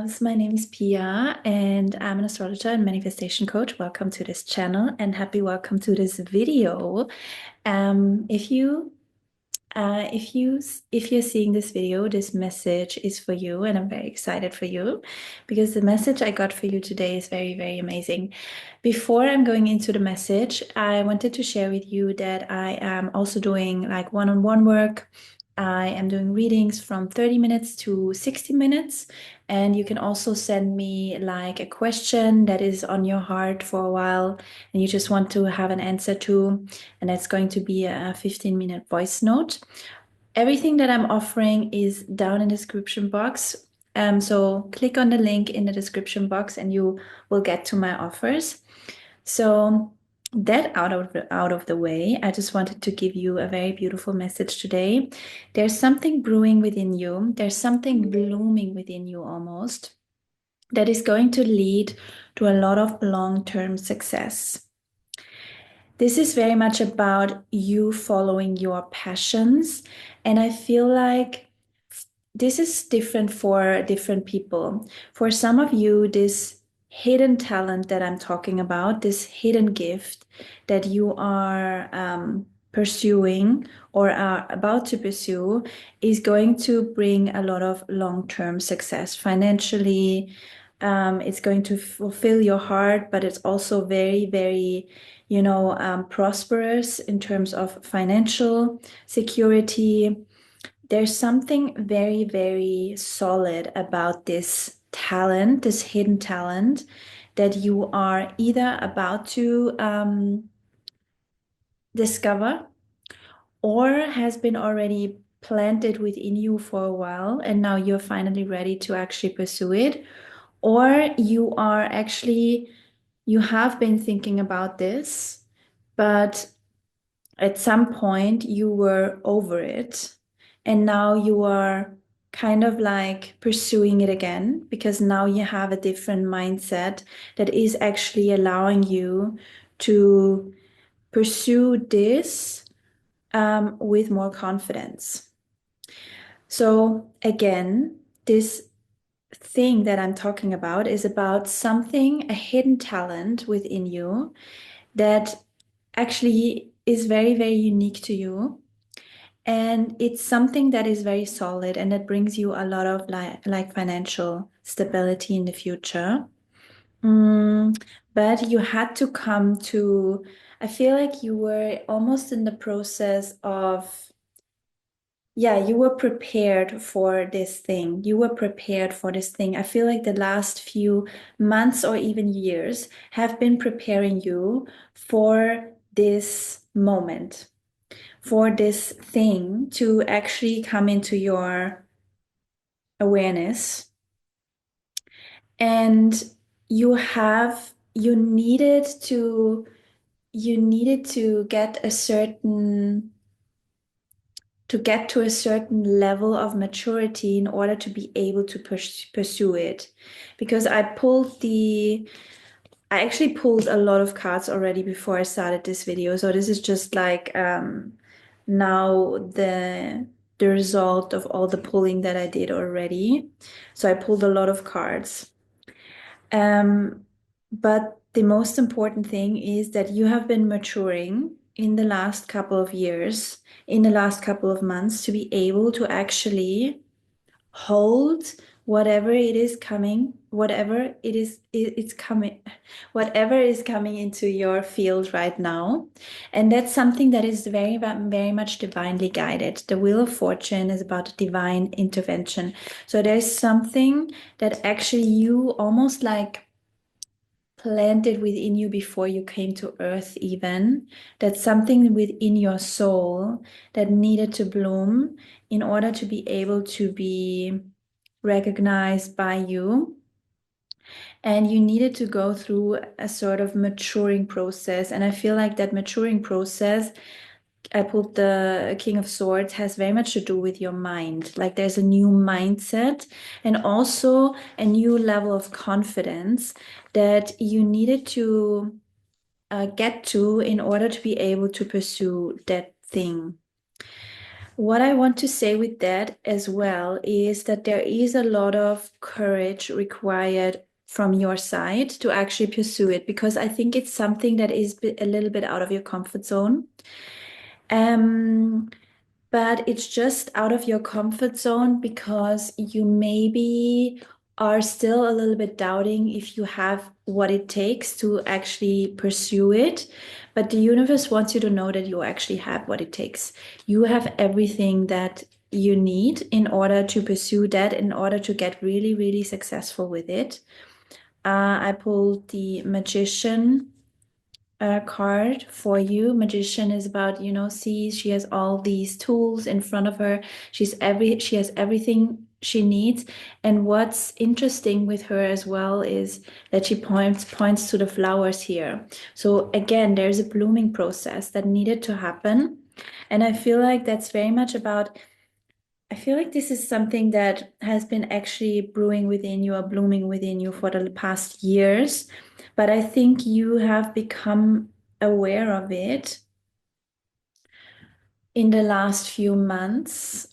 loves. My name is Pia, and I'm an astrologer and manifestation coach. Welcome to this channel and happy welcome to this video. Um, if you if you're seeing this video, this message is for you, and I'm very excited for you because the message I got for you today is very, very amazing. Before I'm going into the message, I wanted to share with you that I am also doing like one-on-one work. I am doing readings from 30 minutes to 60 minutes, and you can also send me like a question that is on your heart for a while and you just want to have an answer to, and that's going to be a 15-minute voice note. Everything that I'm offering is down in the description box. So click on the link in the description box and you will get to my offers. So that out of the way, I just wanted to give you a very beautiful message today. There's something brewing within you. There's something blooming within you almost that is going to lead to a lot of long-term success. This is very much about you following your passions. And I feel like this is different for different people. For some of you, this hidden talent that I'm talking about, this hidden gift that you are pursuing or are about to pursue, is going to bring a lot of long-term success financially. It's going to fulfill your heart, but it's also very, very, prosperous in terms of financial security. There's something very, very solid about this talent, this hidden talent that you are either about to discover or has been already planted within you for a while, and now you're finally ready to actually pursue it. Or you have been thinking about this, but at some point you were over it and now you are kind of like pursuing it again because now you have a different mindset that is actually allowing you to pursue this with more confidence. So again, this thing that I'm talking about is about something, a hidden talent within you that actually is very, very unique to you. And it's something that is very solid and that brings you a lot of like financial stability in the future. But you had to come to, I feel like you were almost in the process of, yeah, you were prepared for this thing. You were prepared for this thing. I feel like the last few months or even years have been preparing you for this moment, for this thing to actually come into your awareness. And you needed to get to a certain level of maturity in order to be able to pursue it. Because I actually pulled a lot of cards already before I started this video. So this is just like now the result of all the pulling that I did already. So I pulled a lot of cards. But the most important thing is that you have been maturing in the last couple of years, in the last couple of months, to be able to actually hold whatever it is coming, whatever is coming into your field right now. And that's something that is very, very much divinely guided. The Wheel of Fortune is about divine intervention. So there's something that actually you almost like planted within you before you came to earth even. That's something within your soul that needed to bloom in order to be able to be recognized by you. And you needed to go through a sort of maturing process. And I feel like that maturing process, I pulled the King of Swords, has very much to do with your mind. Like there's a new mindset and also a new level of confidence that you needed to get to in order to be able to pursue that thing. what I want to say with that as well is that there is a lot of courage required from your side to actually pursue it, because I think it's something that is a little bit out of your comfort zone. Um, but it's just out of your comfort zone because you maybe are still a little bit doubting if you have what it takes to actually pursue it. But the universe wants you to know that you actually have what it takes. You have everything that you need in order to pursue that, in order to get really, really successful with it. I pulled the Magician card for you. Magician is about, see, she has all these tools in front of her. She has everything she needs. And what's interesting with her as well is that she points to the flowers here. So again, there's a blooming process that needed to happen. And I feel like that's very much about, I feel like this is something that has been actually brewing within you or blooming within you for the past years. But I think you have become aware of it in the last few months.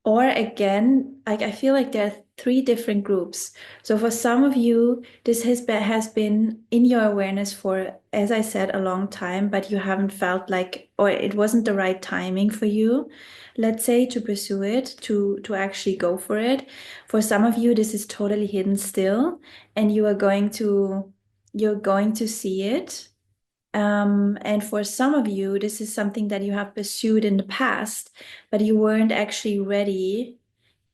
Or again, I feel like there are three different groups. So for some of you, this has been in your awareness for, as I said, a long time, but you haven't felt like, or it wasn't the right timing for you, let's say, to pursue it, to actually go for it. For some of you, this is totally hidden still, and you're going to see it. And for some of you, this is something that you have pursued in the past, but you weren't actually ready.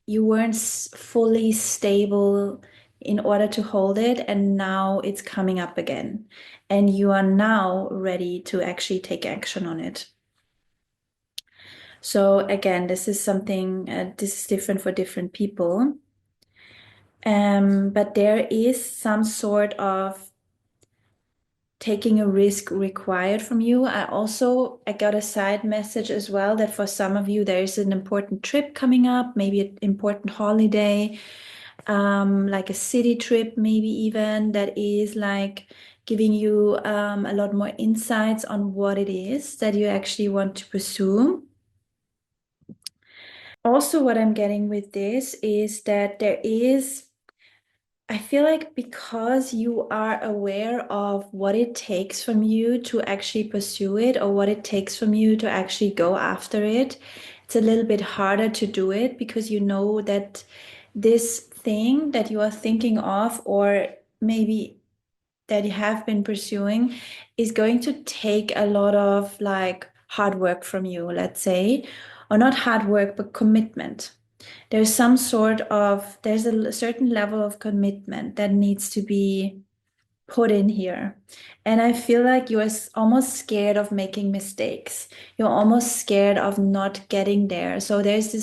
You weren't fully stable in order to hold it, and now it's coming up again. And you are now ready to actually take action on it. So again, this is something, this is different for different people. But there is some sort of taking a risk required from you. I got a side message as well that for some of you there is an important trip coming up, maybe an important holiday, like a city trip, maybe even that is like giving you a lot more insights on what it is that you actually want to pursue. Also, what I'm getting with this is that there is, I feel like because you are aware of what it takes from you to actually pursue it, or what it takes from you to actually go after it, it's a little bit harder to do it because you know that this thing that you are thinking of, or maybe that you have been pursuing, is going to take a lot of like hard work from you, let's say, or not hard work, but commitment. There's a certain level of commitment that needs to be put in here. And I feel like you're almost scared of making mistakes. You're almost scared of not getting there. So there's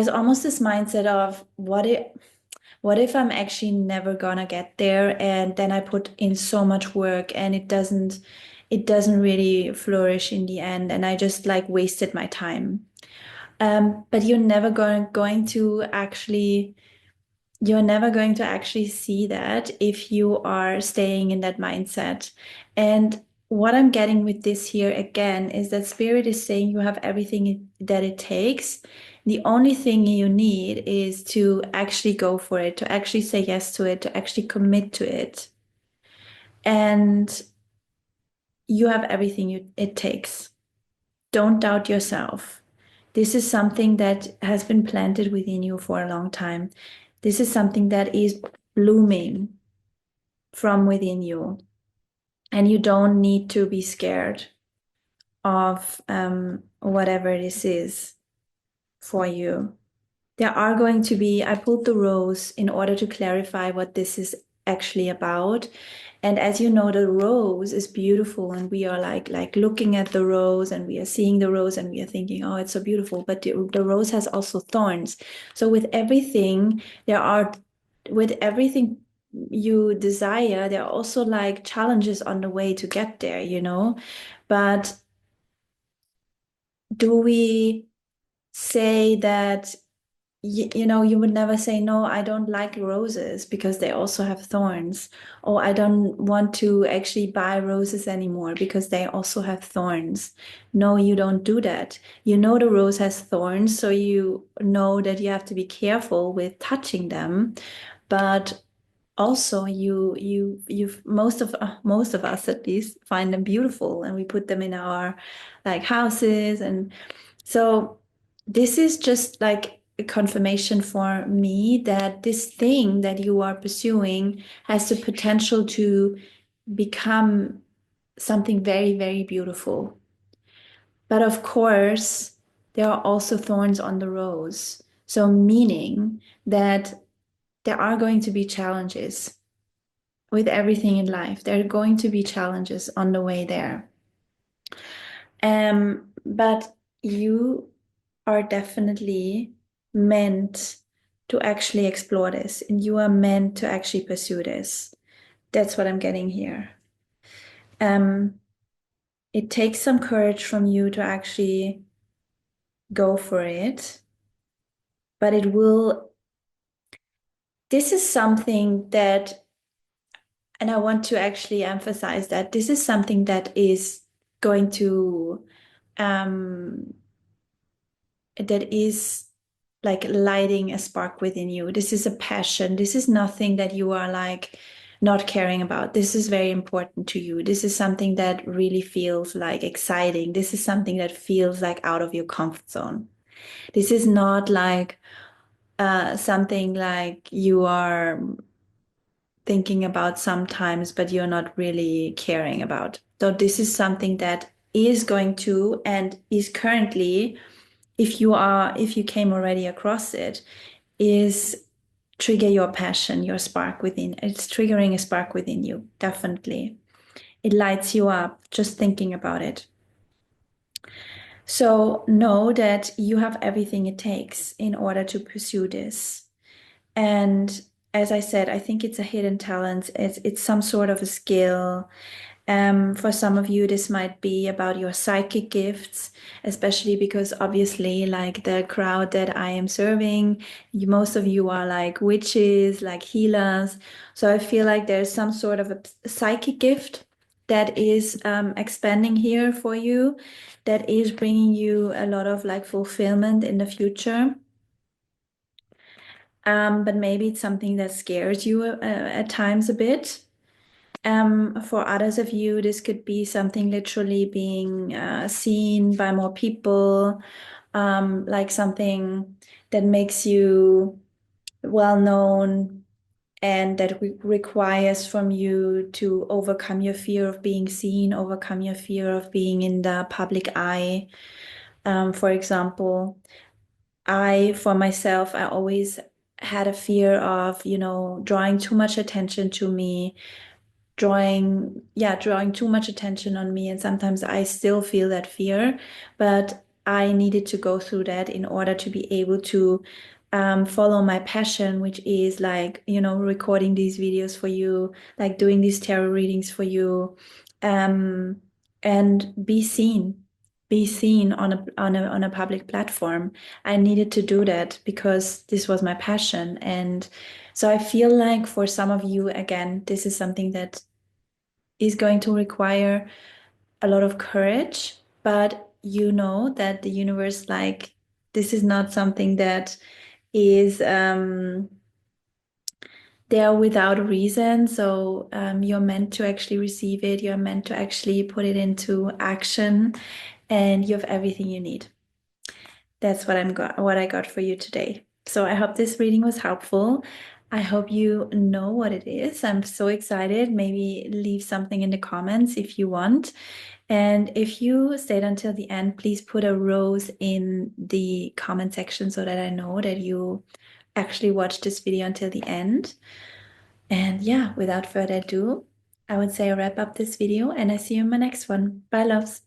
almost this mindset of what if I'm actually never gonna get there, and then I put in so much work and it doesn't really flourish in the end, and I just like wasted my time. But you're never going to actually see that if you are staying in that mindset. And what I'm getting with this here again is that Spirit is saying you have everything that it takes. The only thing you need is to actually go for it, to actually say yes to it, to actually commit to it. And you have everything it takes. Don't doubt yourself. This is something that has been planted within you for a long time. This is something that is blooming from within you. And you don't need to be scared of whatever this is for you. I pulled the rose in order to clarify what this is actually about. And as you know, the rose is beautiful, and we are like looking at the rose, and we are seeing the rose, and we are thinking, oh, it's so beautiful. But the rose has also thorns. So with everything you desire, there are also like challenges on the way to get there, But do we say that you would never say, no, I don't like roses because they also have thorns. Or I don't want to actually buy roses anymore because they also have thorns. No, you don't do that. You know the rose has thorns, so you know that you have to be careful with touching them. But also you most of us at least find them beautiful, and we put them in our like houses. And so this is just like a confirmation for me that this thing that you are pursuing has the potential to become something very, very beautiful. But of course, there are also thorns on the rose. So, meaning that there are going to be challenges with everything in life. There are going to be challenges on the way there. But you are definitely meant to actually explore this, and you are meant to actually pursue this. That's what I'm getting here. Um, it takes some courage from you to actually go for it, but it will. This is something that, and I want to actually emphasize that this is something that is going to um, that is like lighting a spark within you. This is a passion. This is nothing that you are like not caring about. This is very important to you. This is something that really feels like exciting. This is something that feels like out of your comfort zone. This is not like something like you are thinking about sometimes, but you're not really caring about. So this is something that is going to and is currently, if you came already across it, is trigger your passion, your spark within. It's triggering a spark within you, definitely. It lights you up just thinking about it. So know that you have everything it takes in order to pursue this. And as I said, I think it's a hidden talent. It's some sort of a skill. For some of you, this might be about your psychic gifts, especially because obviously, like the crowd that I am serving, most of you are like witches, like healers. So I feel like there's some sort of a psychic gift that is expanding here for you, that is bringing you a lot of like fulfillment in the future. But maybe it's something that scares you at times a bit. For others of you, this could be something literally being seen by more people, like something that makes you well known and that requires from you to overcome your fear of being seen, overcome your fear of being in the public eye. For example, for myself, I always had a fear of, drawing too much attention to me, drawing too much attention on me. And sometimes I still feel that fear, but I needed to go through that in order to be able to follow my passion, which is like, recording these videos for you, like doing these tarot readings for you, um, and be seen on a public platform. I needed to do that because this was my passion. And so I feel like for some of you, again, this is something that is going to require a lot of courage, but you know that the universe, like, this is not something that is there without a reason. So you're meant to actually receive it, you're meant to actually put it into action, and you have everything you need. That's what I got for you today. So I hope this reading was helpful. I hope you know what it is. I'm so excited. Maybe leave something in the comments if you want. And if you stayed until the end, please put a rose in the comment section so that I know that you actually watched this video until the end. And yeah, without further ado, I would say I wrap up this video and I see you in my next one. Bye, loves.